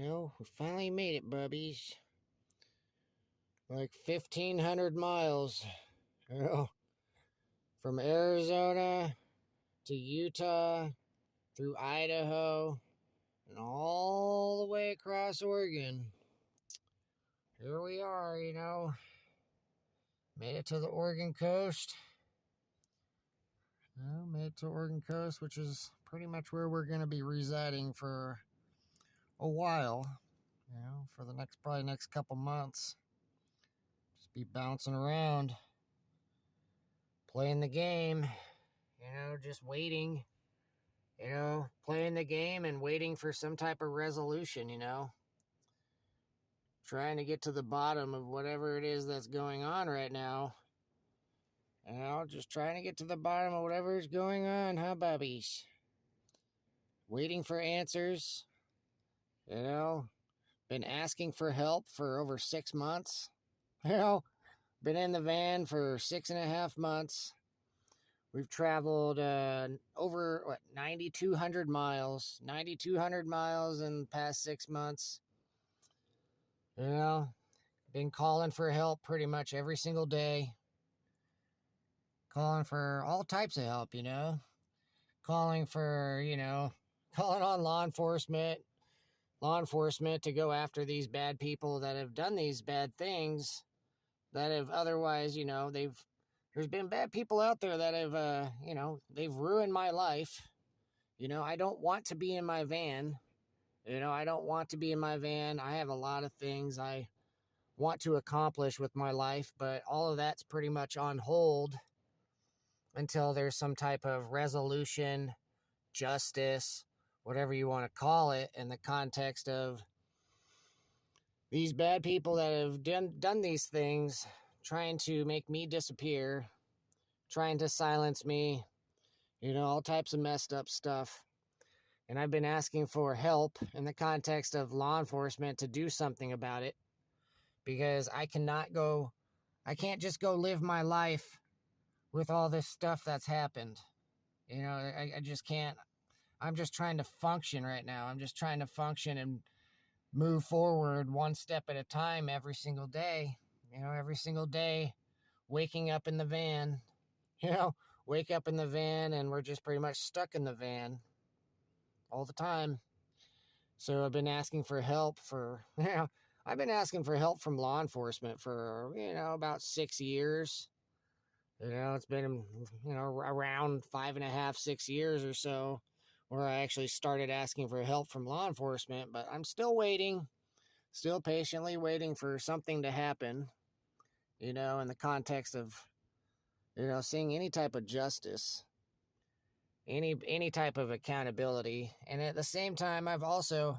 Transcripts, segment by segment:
Well, we finally made it, bubbies. Like 1,500 miles. You know, from Arizona to Utah, through Idaho, and all the way across Oregon. Here we are, Made it to the Oregon coast. Made it to Oregon coast, which is pretty much where we're going to be residing for a while. For the probably next couple months. Just be bouncing around, playing the game, just waiting, playing the game and waiting for some type of resolution, trying to get to the bottom of whatever it is that's going on right now. Just trying to get to the bottom of whatever is going on, huh, bubbies? Waiting for answers, been asking for help for over 6 months. Been in the van for 6.5 months. We've traveled over 9,200 miles. 9,200 miles in the past 6 months. Been calling for help pretty much every single day. Calling for all types of help, Calling for, calling on law enforcement to go after these bad people that have done these bad things, that have otherwise, there's been bad people out there that have, they've ruined my life. I don't want to be in my van. I don't want to be in my van. I have a lot of things I want to accomplish with my life, but all of that's pretty much on hold until there's some type of resolution, justice, whatever you want to call it, in the context of these bad people that have done these things, trying to make me disappear, trying to silence me, all types of messed up stuff. And I've been asking for help in the context of law enforcement to do something about it, because I can't just go live my life with all this stuff that's happened. I just can't. I'm just trying to function right now. I'm just trying to function and move forward one step at a time every single day. Every single day, waking up in the van, wake up in the van and we're just pretty much stuck in the van all the time. So I've been asking for help I've been asking for help from law enforcement for, about 6 years. It's been, around 5.5, 6 years or so where I actually started asking for help from law enforcement, but I'm still waiting, still patiently waiting for something to happen, in the context of, seeing any type of justice, any type of accountability. And at the same time, I've also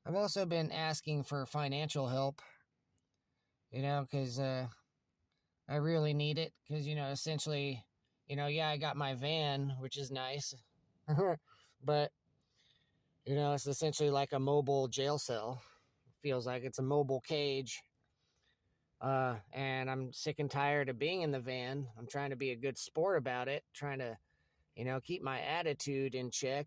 been asking for financial help, because I really need it, because, essentially, I got my van, which is nice, but, it's essentially like a mobile jail cell. It feels like it's a mobile cage, and I'm sick and tired of being in the van. I'm trying to be a good sport about it, trying to, keep my attitude in check,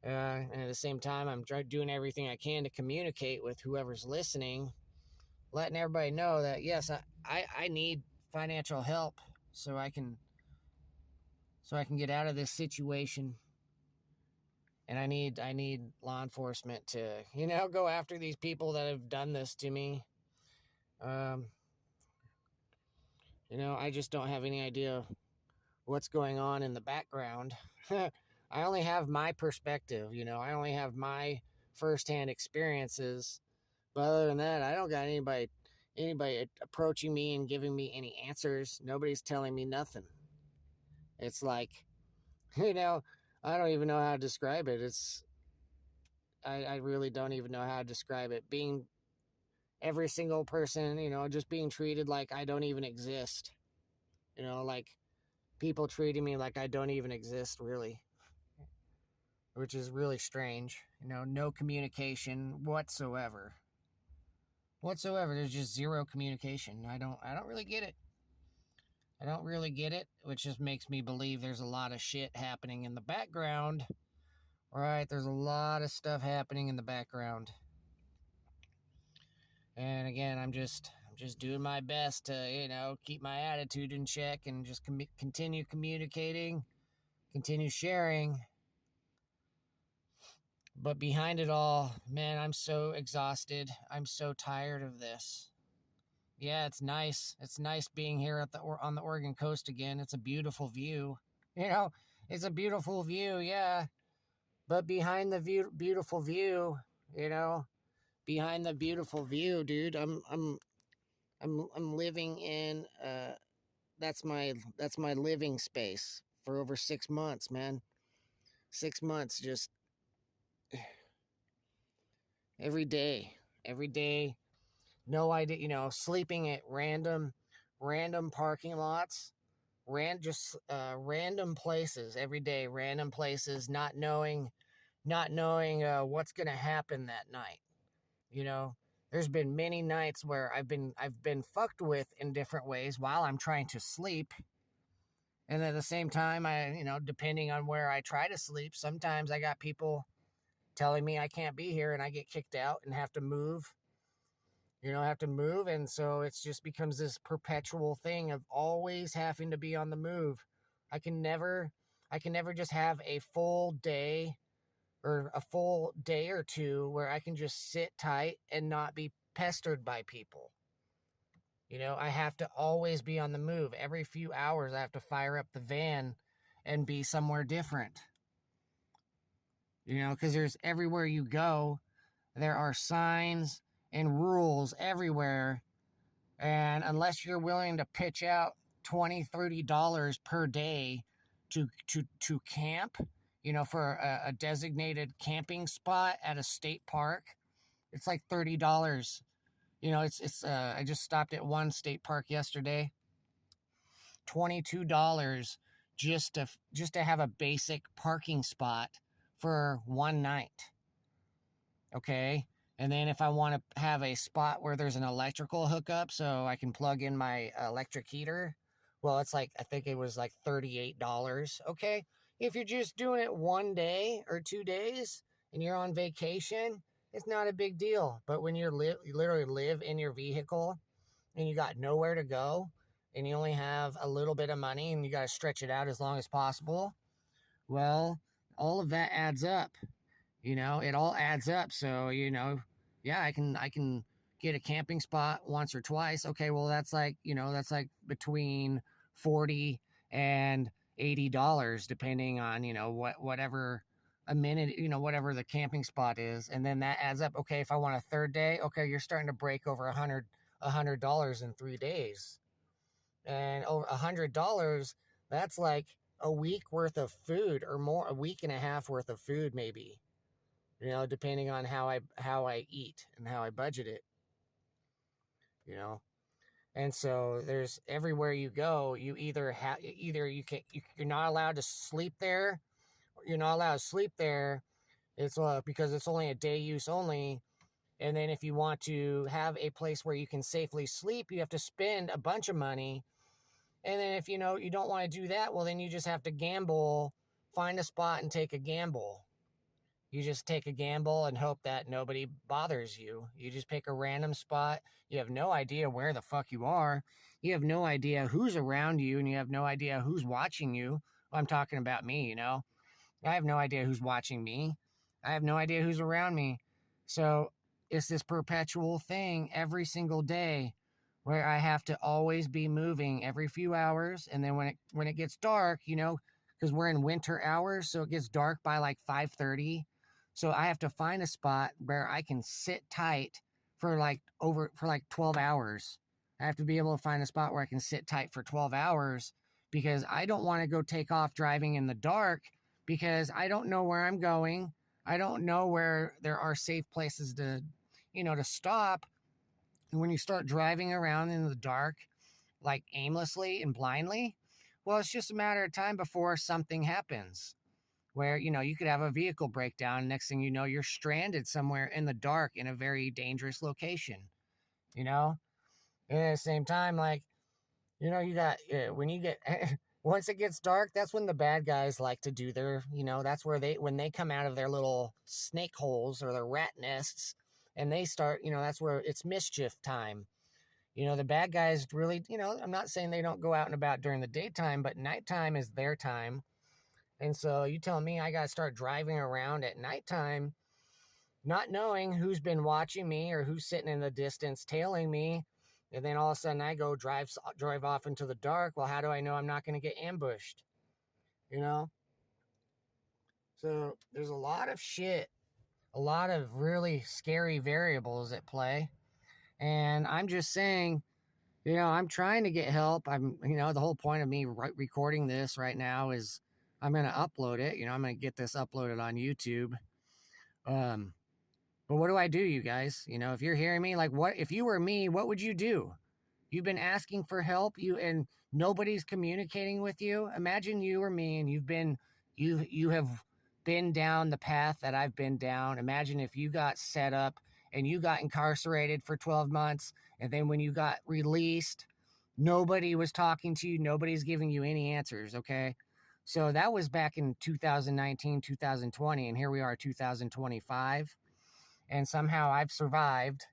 and at the same time, I'm doing everything I can to communicate with whoever's listening, letting everybody know that, yes, I need financial help so I can get out of this situation. And I need law enforcement to, go after these people that have done this to me. I just don't have any idea what's going on in the background. I only have my perspective, I only have my firsthand experiences. But other than that, I don't got anybody approaching me and giving me any answers. Nobody's telling me nothing. It's like, I don't even know how to describe it. I really don't even know how to describe it. Being every single person, just being treated like I don't even exist. Like people treating me like I don't even exist, really. Which is really strange. No communication whatsoever. There's just zero communication. I don't really get it. I don't really get it, which just makes me believe there's a lot of shit happening in the background Right? There's a lot of stuff happening in the background. And again, I'm just doing my best to, keep my attitude in check and just continue communicating, continue sharing. But behind it all, man, I'm so exhausted. I'm so tired of this. Yeah, it's nice. It's nice being here on the Oregon coast again. It's a beautiful view. You know, it's a beautiful view, yeah. But behind the beautiful view, you know, behind the beautiful view, dude, I'm living in that's my living space for over 6 months, man. 6 months, just every day, every day. No idea, sleeping at random parking lots, random places every day, random places, not knowing what's gonna happen that night. You know, there's been many nights where I've been fucked with in different ways while I'm trying to sleep. And at the same time, depending on where I try to sleep, sometimes I got people telling me I can't be here and I get kicked out and have to move. Have to move. And so it's just becomes this perpetual thing of always having to be on the move. I can never, I can never just have a full day or a full day or two where I can just sit tight and not be pestered by people. I have to always be on the move. Every few hours, I have to fire up the van and be somewhere different. Because there's everywhere you go, there are signs and rules everywhere. And unless you're willing to pitch out $20-$30 per day to camp, for a designated camping spot at a state park, it's like $30. It's I just stopped at one state park yesterday. $22 just to have a basic parking spot for one night. Okay? And then if I want to have a spot where there's an electrical hookup so I can plug in my electric heater, well, it's like, I think it was like $38. Okay? If you're just doing it one day or 2 days and you're on vacation, it's not a big deal. But when you literally live in your vehicle and you got nowhere to go and you only have a little bit of money and you got to stretch it out as long as possible, well, all of that adds up. It all adds up. So, yeah, I can get a camping spot once or twice. Okay, well, that's like between $40 and $80 depending on, whatever a minute, whatever the camping spot is. And then that adds up. Okay, if I want a third day, okay, you're starting to break over $100 in 3 days. And over $100, that's like a week worth of food or more, a week and a half worth of food, maybe. Depending on how I eat and how I budget it. And so there's everywhere you go, you either you're not allowed to sleep there, or you're not allowed to sleep there. It's because it's only a day use only. And then if you want to have a place where you can safely sleep, you have to spend a bunch of money. And then if you don't want to do that, well, then you just have to gamble, find a spot and take a gamble. You just take a gamble and hope that nobody bothers you. You just pick a random spot. You have no idea where the fuck you are. You have no idea who's around you, and you have no idea who's watching you. I'm talking about me, I have no idea who's watching me. I have no idea who's around me. So it's this perpetual thing every single day where I have to always be moving every few hours. And then when it gets dark, because we're in winter hours, so it gets dark by like 5:30. So I have to find a spot where I can sit tight for like 12 hours. I have to be able to find a spot where I can sit tight for 12 hours because I don't want to go take off driving in the dark because I don't know where I'm going. I don't know where there are safe places to stop. And when you start driving around in the dark, like aimlessly and blindly, well, it's just a matter of time before something happens. Where, you could have a vehicle breakdown. Next thing you know, you're stranded somewhere in the dark in a very dangerous location, And at the same time, like, you got, when you get, once it gets dark, that's when the bad guys like to do their, that's where when they come out of their little snake holes or their rat nests and they start, that's where it's mischief time. The bad guys really, I'm not saying they don't go out and about during the daytime, but nighttime is their time. And so you tell me I got to start driving around at nighttime, not knowing who's been watching me or who's sitting in the distance tailing me. And then all of a sudden I go drive off into the dark. Well, how do I know I'm not going to get ambushed? You know? So there's a lot of shit, a lot of really scary variables at play. And I'm just saying, I'm trying to get help. The whole point of me recording this right now is I'm going to upload it. I'm going to get this uploaded on YouTube. But what do I do, you guys? If you're hearing me, like, what if you were me, what would you do? You've been asking for help, and nobody's communicating with you. Imagine you or me, and you have been down the path that I've been down. Imagine if you got set up and you got incarcerated for 12 months, and then when you got released, nobody was talking to you, nobody's giving you any answers, okay? So that was back in 2019, 2020, and here we are, 2025, and somehow I've survived.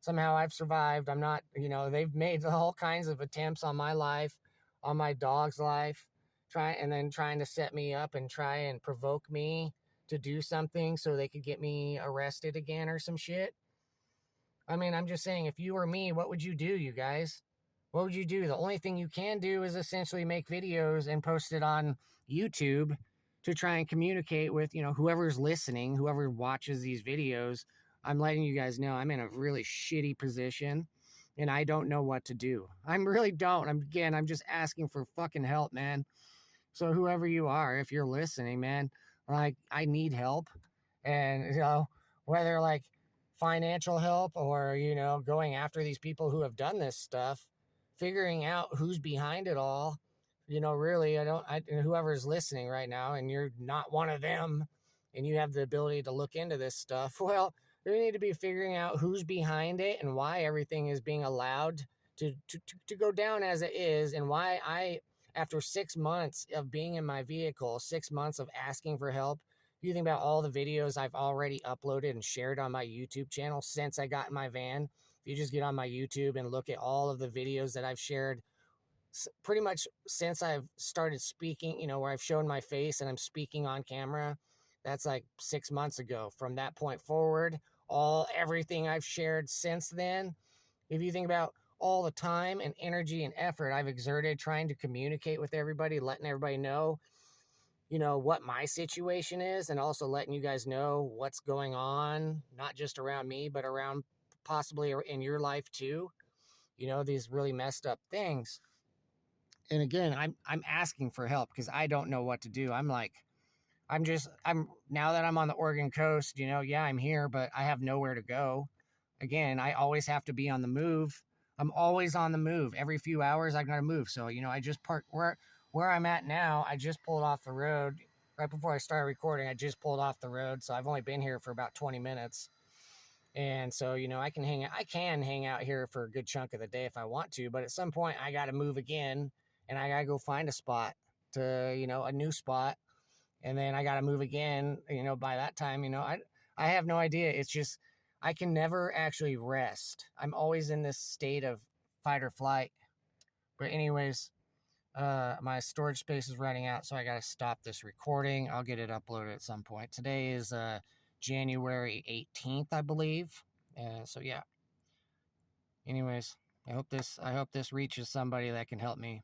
I'm not, they've made all kinds of attempts on my life, on my dog's life, trying to set me up and try and provoke me to do something so they could get me arrested again or some shit. I mean, I'm just saying, if you were me, what would you do, you guys? What would you do? The only thing you can do is essentially make videos and post it on YouTube to try and communicate with, whoever's listening, whoever watches these videos. I'm letting you guys know I'm in a really shitty position and I don't know what to do. I really don't. I'm just asking for fucking help, man. So whoever you are, if you're listening, man, like, I need help. And, whether like financial help or, going after these people who have done this stuff, figuring out who's behind it all, really, whoever's listening right now and you're not one of them and you have the ability to look into this stuff, well, we need to be figuring out who's behind it and why everything is being allowed to go down as it is, and why after 6 months of being in my vehicle, 6 months of asking for help, you think about all the videos I've already uploaded and shared on my YouTube channel since I got in my van. If you just get on my YouTube and look at all of the videos that I've shared pretty much since I've started speaking, where I've shown my face and I'm speaking on camera, that's like 6 months ago. From that point forward, everything I've shared since then, if you think about all the time and energy and effort I've exerted trying to communicate with everybody, letting everybody know, what my situation is, and also letting you guys know what's going on, not just around me, but around possibly in your life too, these really messed up things. And again, I'm asking for help because I don't know what to do. I'm now that I'm on the Oregon coast, yeah, I'm here, but I have nowhere to go. Again, I always have to be on the move. I'm always on the move. Every few hours I gotta move. So, I just parked where I'm at now. I just pulled off the road right before I started recording. I just pulled off the road. So I've only been here for about 20 minutes. And so, I can hang out here for a good chunk of the day if I want to, but at some point I got to move again and I got to go find a spot to, a new spot. And then I got to move again, by that time, I have no idea. It's just, I can never actually rest. I'm always in this state of fight or flight. But anyways, my storage space is running out, so I got to stop this recording. I'll get it uploaded at some point. Today is, January 18th, I believe. So yeah. Anyways, I hope this reaches somebody that can help me.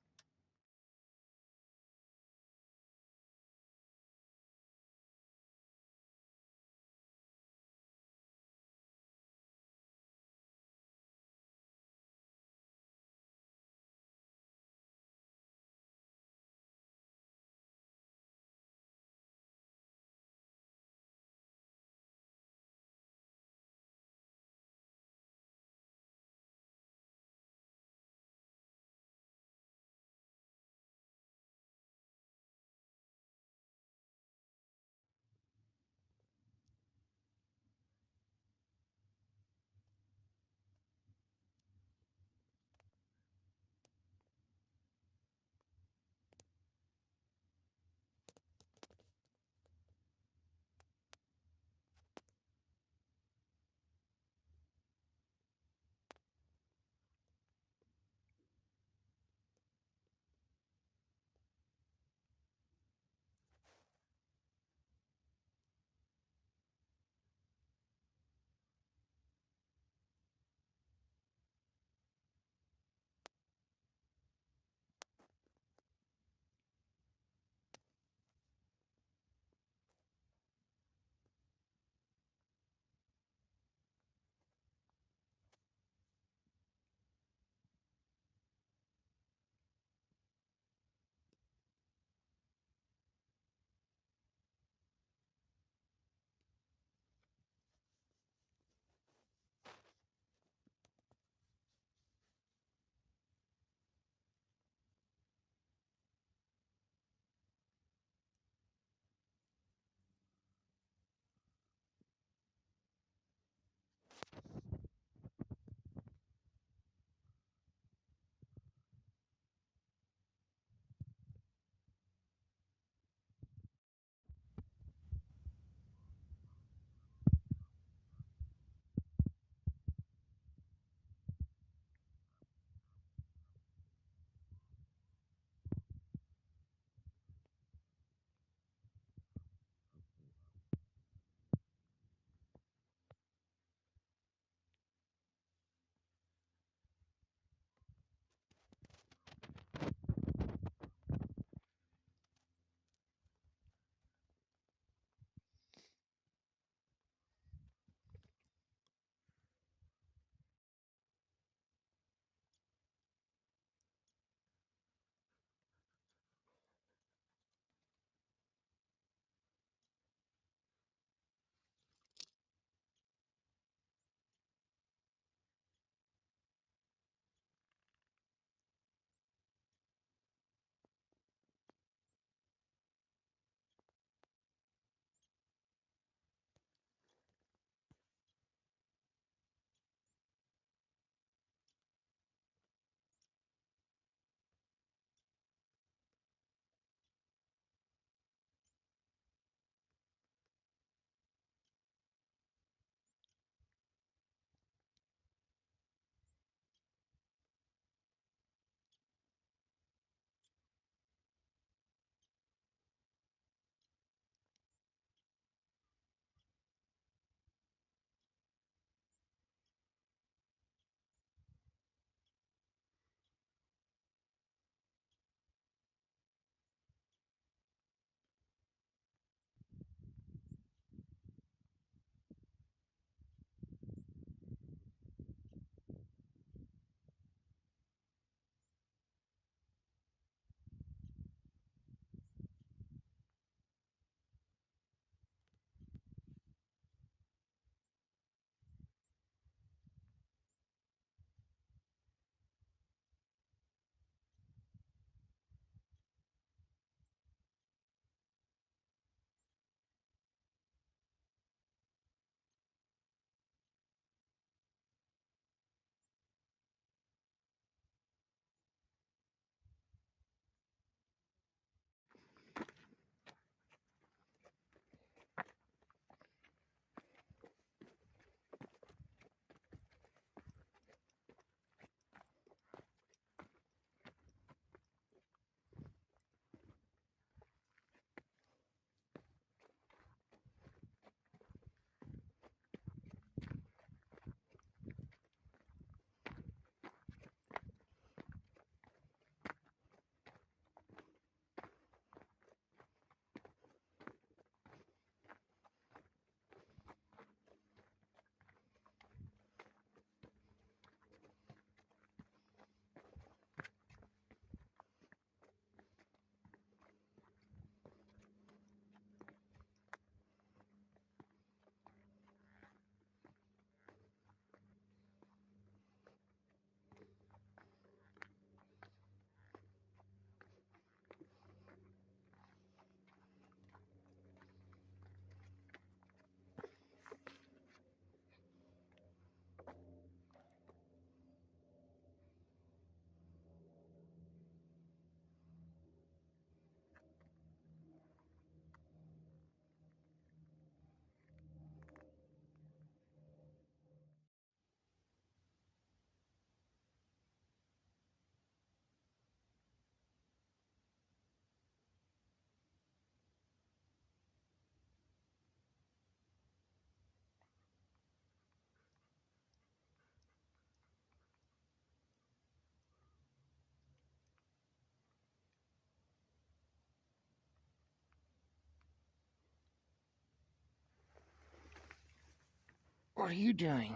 What are you doing?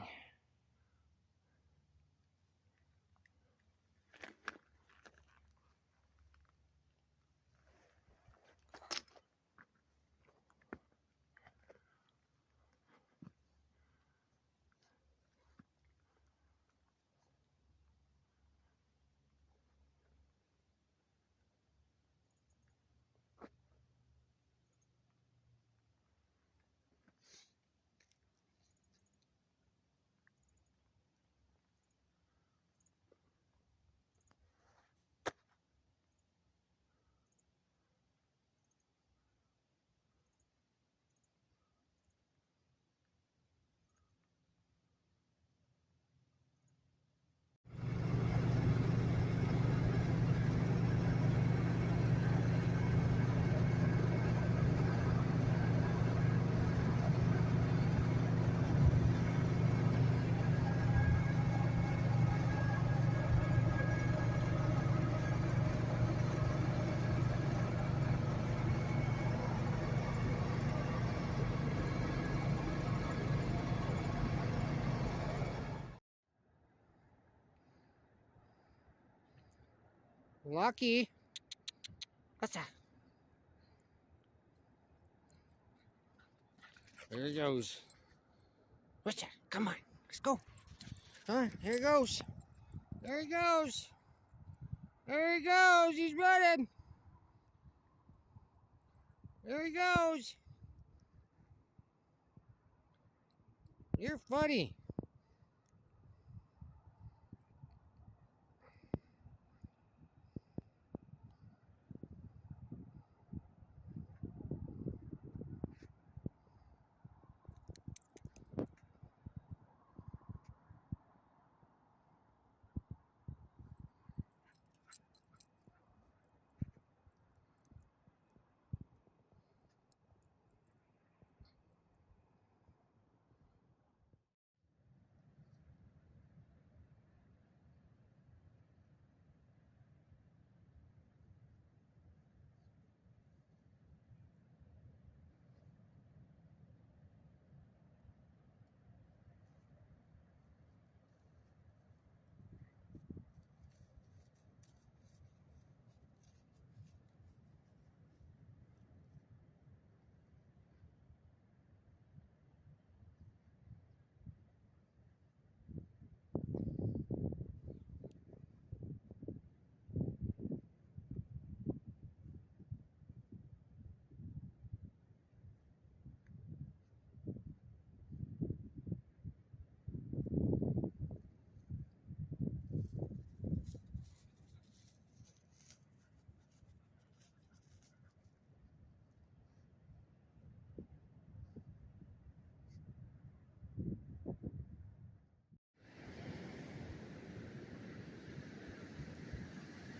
Lucky. What's that? There he goes. What's that? Come on. Let's go. Here he goes. There he goes. There he goes. He's running. There he goes. You're funny.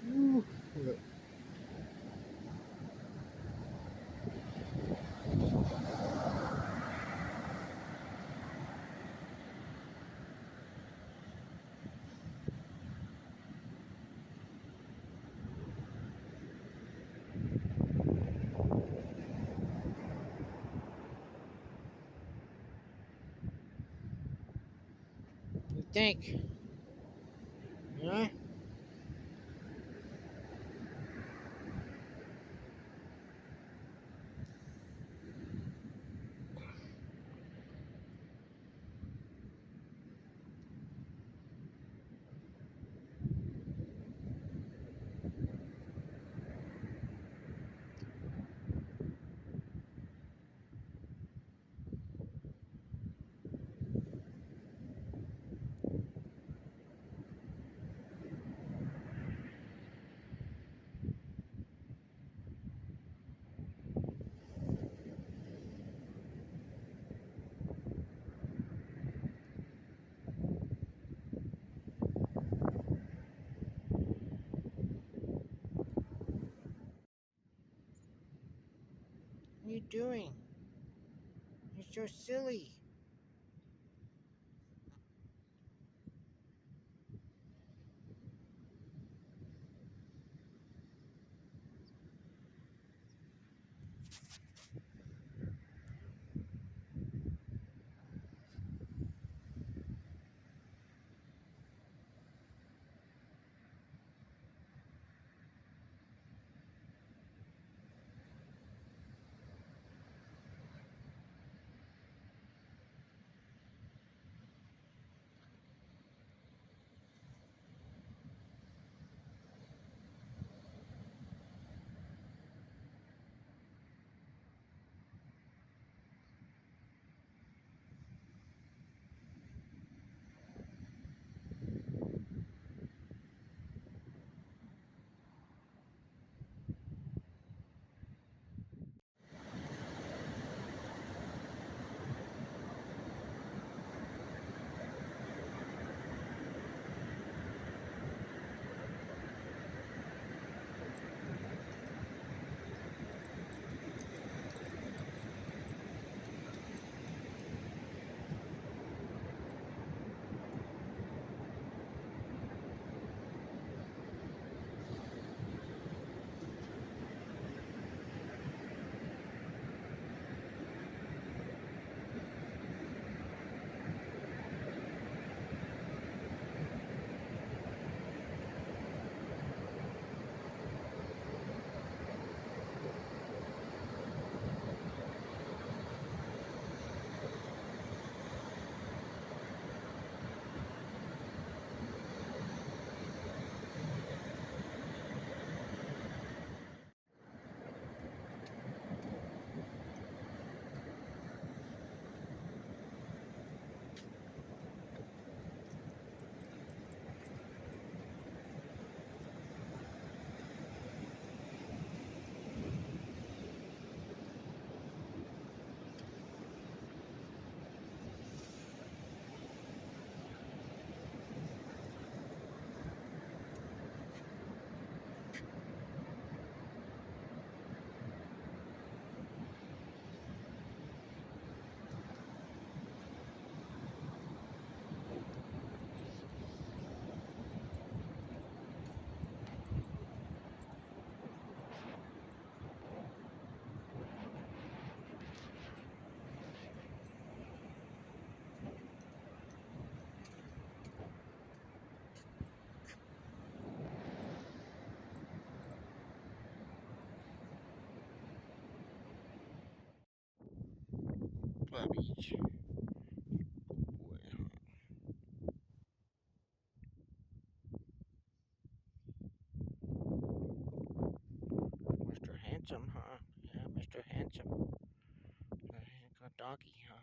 Ooh. You think? Huh? What are you doing? You're so silly. Mr. Handsome, huh? Yeah, Mr. Handsome. Good doggy, huh?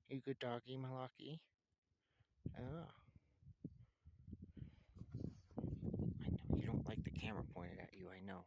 You good doggy, my lucky? Oh. I know you don't like the camera pointed at you, I know.